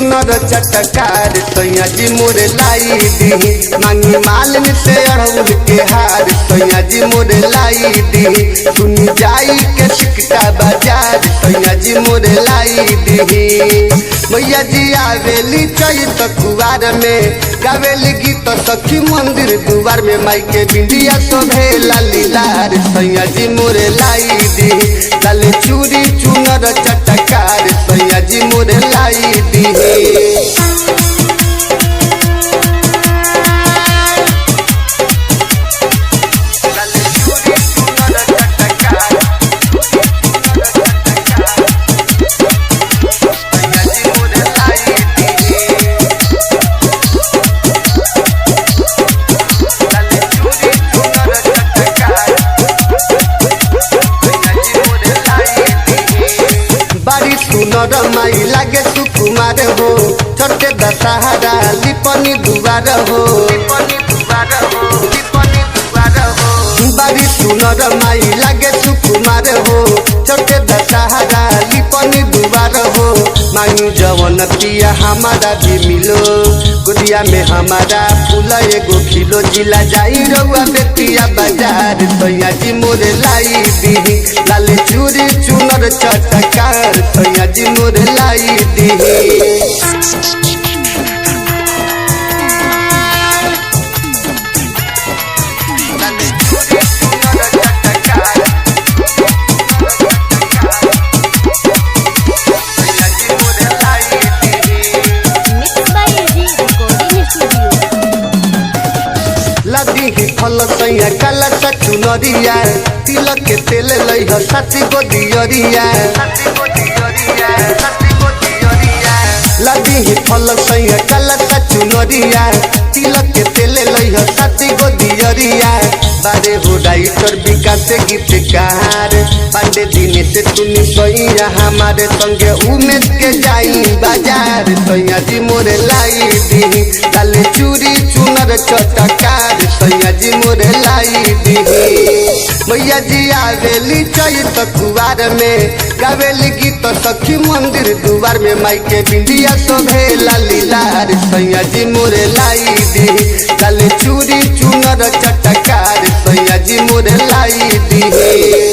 चुनर चटकार सैया जी मोरे लाई दी मांगी मालिन से अड़हुल के हार सैया जी मोरे लाई दी सुनी जाई के सिकटा बाजार सैया जी मोरे लाई दी मैया जी आवेली चैत कुवार में गावेली गीत सखी मंदिर दुआर में माई के बिंदिया शोभेला लीलार सैया जी मोरे लाई दी लाल चूड़ी चुनर चटकार सैया जी मोरे लाई दी सुनर माई लागे सुकुमार हो छोटे दशहरा लिपनी दुआर हो बारी सुनर माई लागे सुकुमार हो छोटे दशहरा लिपनी दुआर हो मांगी जवन पिया हमारा भी मिलो गुड़िया में हमारा फूल एगो खिलो जिला जाई रउआ बेतिया बाजार सैया जी मोरे लाई दी लाल चूड़ी चुनर चटकार सैया जी मोरे लाई दी फल सैया काला चुनरिया तिलक के तेल लई हो साथी गो दियरिया लदी फल सैया काला चुनरिया तिलक के तेल लई हो साथी गो दियरिया बारे हो डाइटर विकास गीतकार पांडे दिन से तुनी सैया हमारे संगे उमेश के जाई बाजार सैया जी मोरे लाई दी लाल चूड़ी चुनर चटकार सैया जी मोरे लाई दी मैया जी आवेली चैत कुवार में गावेली गीत सखी मंदिर दुआर में माई के बिंदिया शोभेला लीलार सैया जी मोरे लाई दी लाल चूड़ी चुनर चटकार सैया जी मोरे लाई दी।